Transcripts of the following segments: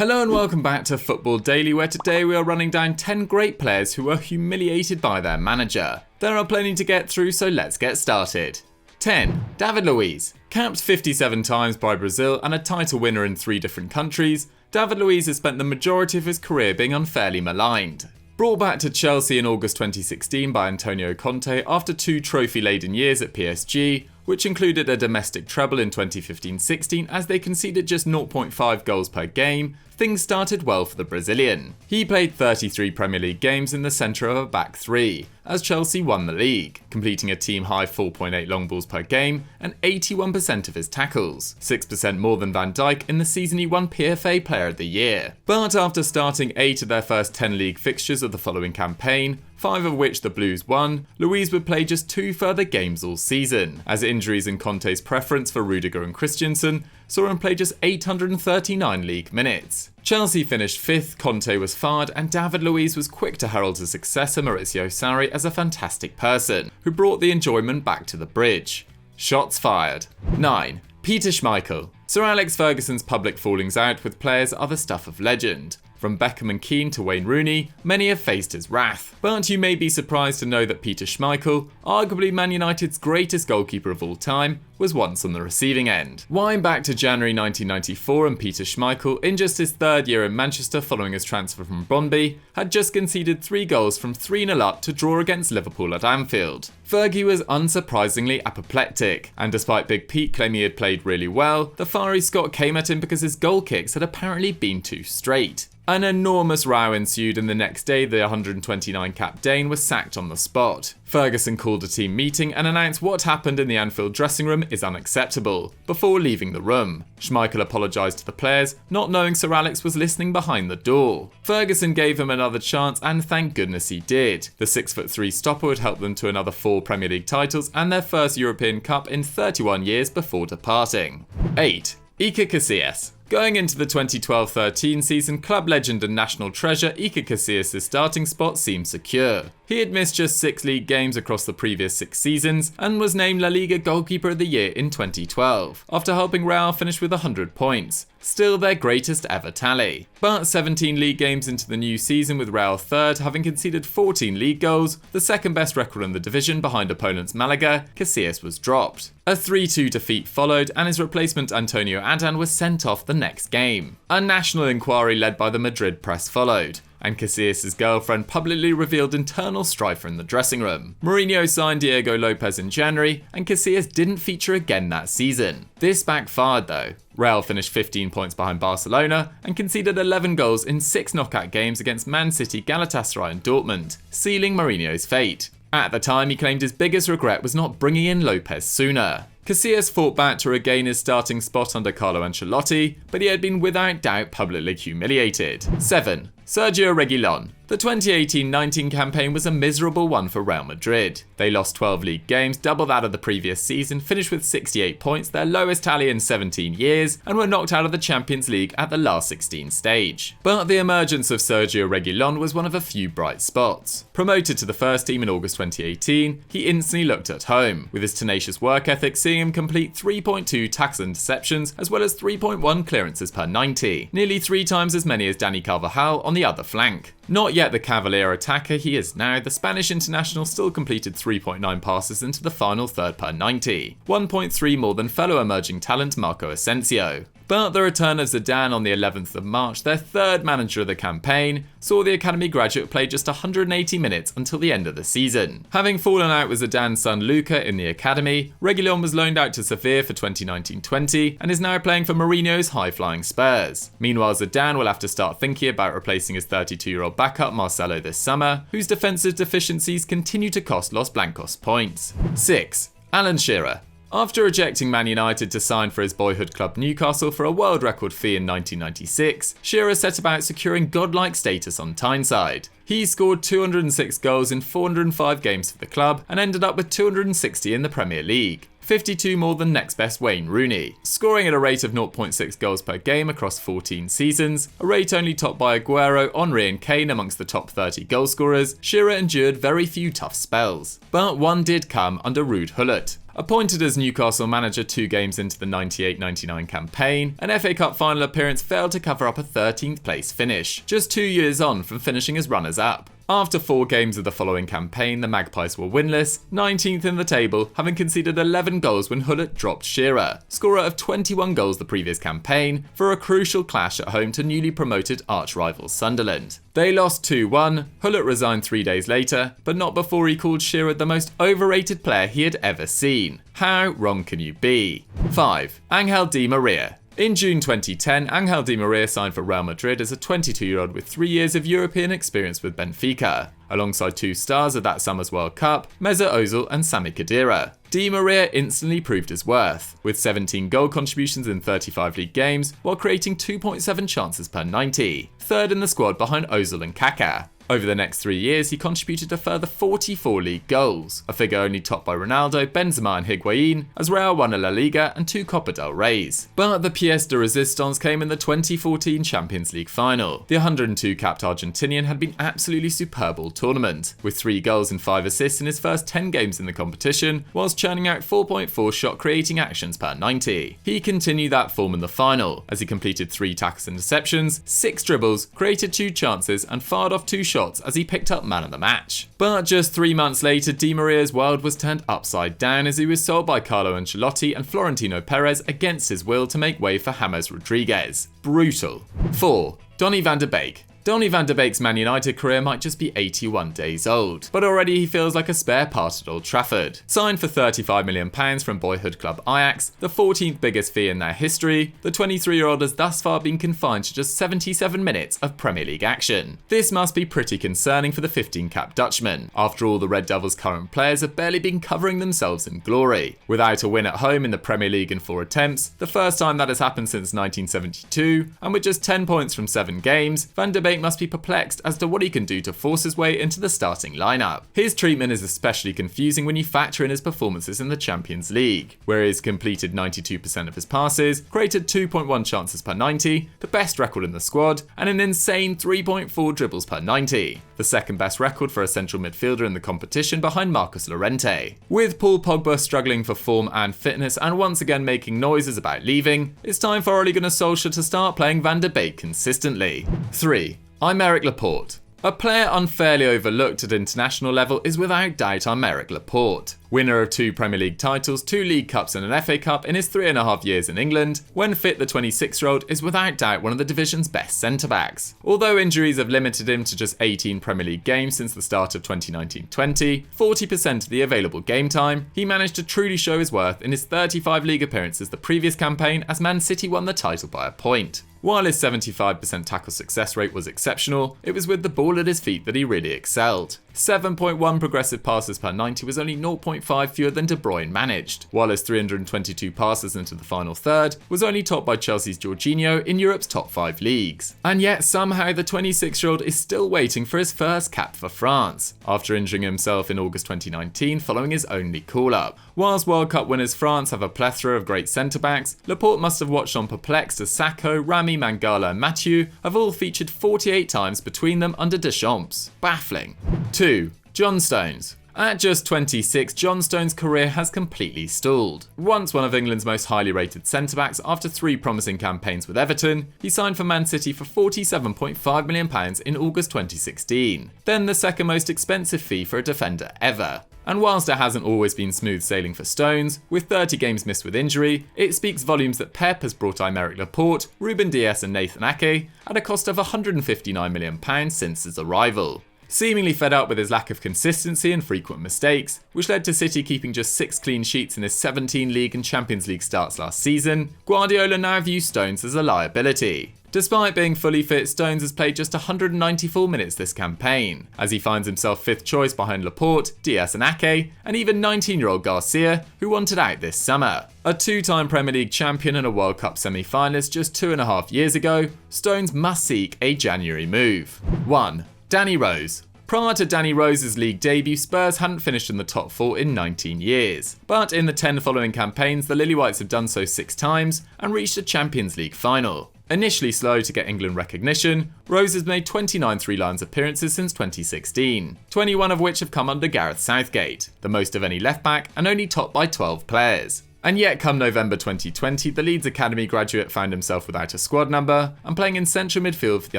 Hello and welcome back to Football Daily, where today we are running down 10 great players who were humiliated by their manager. There are plenty to get through, so let's get started. 10. David Luiz. Capped 57 times by Brazil and a title winner in 3 different countries, David Luiz has spent the majority of his career being unfairly maligned. Brought back to Chelsea in August 2016 by Antonio Conte after 2 trophy-laden years at PSG, which included a domestic treble in 2015-16 as they conceded just 0.5 goals per game, things started well for the Brazilian. He played 33 Premier League games in the centre of a back 3, as Chelsea won the league, completing a team-high 4.8 long balls per game and 81% of his tackles, 6% more than Van Dijk in the season he won PFA Player of the Year. But after starting 8 of their first 10 league fixtures of the following campaign, 5 of which the Blues won, Luiz would play just 2 further games all season, as injuries and Conte's preference for Rudiger and Christensen saw him play just 839 league minutes. Chelsea finished 5th, Conte was fired, and David Luiz was quick to herald his successor Maurizio Sarri as a fantastic person, who brought the enjoyment back to the bridge. Shots fired. 9. Peter Schmeichel. Sir Alex Ferguson's public fallings out with players are the stuff of legend. From Beckham and Keane to Wayne Rooney, many have faced his wrath. But you may be surprised to know that Peter Schmeichel, arguably Man United's greatest goalkeeper of all time, was once on the receiving end. Wind back to January 1994 and Peter Schmeichel, in just his 3rd year in Manchester following his transfer from Brøndby, had just conceded 3 goals from 3-0 up to draw against Liverpool at Anfield. Fergie was unsurprisingly apoplectic, and despite Big Pete claiming he had played really well, the fiery Scot came at him because his goal kicks had apparently been too straight. An enormous row ensued, and the next day the 129-cap Dane was sacked on the spot. Ferguson called a team meeting and announced what happened in the Anfield dressing room is unacceptable, before leaving the room. Schmeichel apologised to the players, not knowing Sir Alex was listening behind the door. Ferguson gave him another chance, and thank goodness he did. The 6'3" stopper would help them to another 4 Premier League titles and their first European Cup in 31 years before departing. 8. Iker Casillas. Going into the 2012-13 season, club legend and national treasure Iker Casillas' starting spot seemed secure. He had missed just 6 league games across the previous 6 seasons and was named La Liga Goalkeeper of the Year in 2012, after helping Real finish with 100 points, still their greatest ever tally. But 17 league games into the new season with Real 3rd, having conceded 14 league goals, the second best record in the division behind opponents Malaga, Casillas was dropped. A 3-2 defeat followed, and his replacement Antonio Adan was sent off the next game. A national inquiry led by the Madrid press followed, and Casillas' girlfriend publicly revealed internal strife in the dressing room. Mourinho signed Diego Lopez in January, and Casillas didn't feature again that season. This backfired though. Real finished 15 points behind Barcelona and conceded 11 goals in 6 knockout games against Man City, Galatasaray and Dortmund, sealing Mourinho's fate. At the time, he claimed his biggest regret was not bringing in Lopez sooner. Casillas fought back to regain his starting spot under Carlo Ancelotti, but he had been without doubt publicly humiliated. 7. Sergio Reguilon. The 2018-19 campaign was a miserable one for Real Madrid. They lost 12 league games, double that of the previous season, finished with 68 points, their lowest tally in 17 years, and were knocked out of the Champions League at the last 16 stage. But the emergence of Sergio Reguilon was one of a few bright spots. Promoted to the first team in August 2018, he instantly looked at home, with his tenacious work ethic seeing him complete 3.2 tackles and interceptions, as well as 3.1 clearances per 90, nearly 3 times as many as Dani Carvajal on the other flank. Not yet the cavalier attacker he is now, the Spanish international still completed 3.9 passes into the final third per 90, 1.3 more than fellow emerging talent Marco Asensio. But the return of Zidane on the 11th of March, their 3rd manager of the campaign, saw the academy graduate play just 180 minutes until the end of the season. Having fallen out with Zidane's son Luca in the academy, Reguilon was loaned out to Sevilla for 2019-20 and is now playing for Mourinho's high-flying Spurs. Meanwhile, Zidane will have to start thinking about replacing his 32-year-old backup Marcelo this summer, whose defensive deficiencies continue to cost Los Blancos points. 6. Alan Shearer. After rejecting Man United to sign for his boyhood club Newcastle for a world record fee in 1996, Shearer set about securing godlike status on Tyneside. He scored 206 goals in 405 games for the club and ended up with 260 in the Premier League, 52 more than next best Wayne Rooney. Scoring at a rate of 0.6 goals per game across 14 seasons, a rate only topped by Aguero, Henry and Kane amongst the top 30 goalscorers, Shearer endured very few tough spells. But one did come under Ruud Gullit. Appointed as Newcastle manager 2 games into the 98-99 campaign, an FA Cup final appearance failed to cover up a 13th place finish, just 2 years on from finishing as runners-up. After 4 games of the following campaign, the Magpies were winless, 19th in the table, having conceded 11 goals when Gullit dropped Shearer, scorer of 21 goals the previous campaign, for a crucial clash at home to newly promoted arch-rival Sunderland. They lost 2-1, Gullit resigned 3 days later, but not before he called Shearer the most overrated player he had ever seen. How wrong can you be? 5. Ángel Di María. In June 2010, Ángel Di María signed for Real Madrid as a 22-year-old with 3 years of European experience with Benfica, alongside 2 stars of that summer's World Cup, Mesut Ozil and Sami Khedira. Di María instantly proved his worth, with 17 goal contributions in 35 league games, while creating 2.7 chances per 90, third in the squad behind Ozil and Kaká. Over the next 3 years, he contributed a further 44 league goals, a figure only topped by Ronaldo, Benzema and Higuain, as Real won a La Liga and 2 Copa del Reys. But the pièce de résistance came in the 2014 Champions League final. The 102-capped Argentinian had been absolutely superb all tournament, with 3 goals and 5 assists in his first 10 games in the competition, whilst churning out 4.4 shot-creating actions per 90. He continued that form in the final, as he completed 3 tackles and interceptions, 6 dribbles, created 2 chances and fired off 2 shots as he picked up man of the match. But just 3 months later, Di Maria's world was turned upside down as he was sold by Carlo Ancelotti and Florentino Perez against his will to make way for James Rodriguez. Brutal. 4. Donny Van De Beek. Donny Van De Beek's Man United career might just be 81 days old, but already he feels like a spare part at Old Trafford. Signed for £35 million from boyhood club Ajax, the 14th biggest fee in their history, the 23-year-old has thus far been confined to just 77 minutes of Premier League action. This must be pretty concerning for the 15-capped Dutchman. After all, the Red Devils' current players have barely been covering themselves in glory. Without a win at home in the Premier League in 4 attempts, the first time that has happened since 1972, and with just 10 points from 7 games, Van De Beek must be perplexed as to what he can do to force his way into the starting lineup. His treatment is especially confusing when you factor in his performances in the Champions League, where he has completed 92% of his passes, created 2.1 chances per 90, the best record in the squad, and an insane 3.4 dribbles per 90, the second best record for a central midfielder in the competition behind Marcos Llorente. With Paul Pogba struggling for form and fitness and once again making noises about leaving, it's time for Ole Gunnar Solskjaer to start playing Van de Beek consistently. 3. Aymeric Laporte. A player unfairly overlooked at international level is without doubt Aymeric Laporte. Winner of 2 Premier League titles, 2 League Cups and an FA Cup in his 3.5 years in England, when fit the 26-year-old is without doubt one of the division's best centre-backs. Although injuries have limited him to just 18 Premier League games since the start of 2019-20, 40% of the available game time, he managed to truly show his worth in his 35 league appearances the previous campaign as Man City won the title by a point. While his 75% tackle success rate was exceptional, it was with the ball at his feet that he really excelled. 7.1 progressive passes per 90 was only 0.5 fewer than De Bruyne managed, while his 322 passes into the final third was only topped by Chelsea's Jorginho in Europe's top 5 leagues. And yet somehow the 26-year-old is still waiting for his first cap for France, after injuring himself in August 2019 following his only call-up. Whilst World Cup winners France have a plethora of great centre-backs, Laporte must have watched on perplexed as Sakho, Rami, Mangala and Mathieu have all featured 48 times between them under Deschamps. Baffling. 2. John Stones. At just 26, John Stones' career has completely stalled. Once one of England's most highly rated centre-backs, after 3 promising campaigns with Everton, he signed for Man City for £47.5 million in August 2016, then the second most expensive fee for a defender ever. And whilst it hasn't always been smooth sailing for Stones, with 30 games missed with injury, it speaks volumes that Pep has brought Aymeric Laporte, Ruben Dias and Nathan Ake at a cost of £159 million since his arrival. Seemingly fed up with his lack of consistency and frequent mistakes, which led to City keeping just 6 clean sheets in his 17 League and Champions League starts last season, Guardiola now views Stones as a liability. Despite being fully fit, Stones has played just 194 minutes this campaign, as he finds himself 5th choice behind Laporte, Dias and Ake, and even 19-year-old Garcia, who wanted out this summer. A 2-time Premier League champion and a World Cup semi-finalist just 2.5 years ago, Stones must seek a January move. 1. Danny Rose. Prior to Danny Rose's league debut, Spurs hadn't finished in the top 4 in 19 years. But in the 10 following campaigns, the Lily Whites have done so 6 times and reached a Champions League final. Initially slow to get England recognition, Rose has made 29 Three Lions appearances since 2016, 21 of which have come under Gareth Southgate, the most of any left-back and only topped by 12 players. And yet come November 2020, the Leeds Academy graduate found himself without a squad number and playing in central midfield for the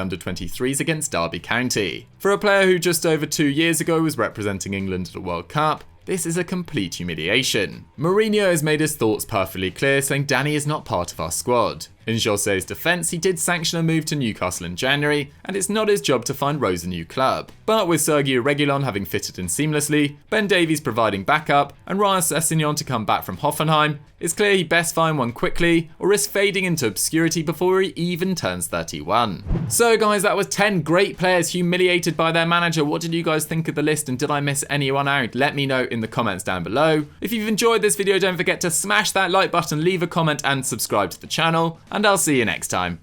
under-23s against Derby County. For a player who just over 2 years ago was representing England at the World Cup, this is a complete humiliation. Mourinho has made his thoughts perfectly clear, saying Danny is not part of our squad. In Jose's defence, he did sanction a move to Newcastle in January, and it's not his job to find Rose a new club. But with Sergio Reguilon having fitted in seamlessly, Ben Davies providing backup, and Ryan Sessegnon to come back from Hoffenheim, it's clear he best find one quickly, or risk fading into obscurity before he even turns 31. So guys, that was 10 great players humiliated by their manager. What did you guys think of the list, and did I miss anyone out? Let me know in the comments down below. If you've enjoyed this video, don't forget to smash that like button, leave a comment and subscribe to the channel, and I'll see you next time.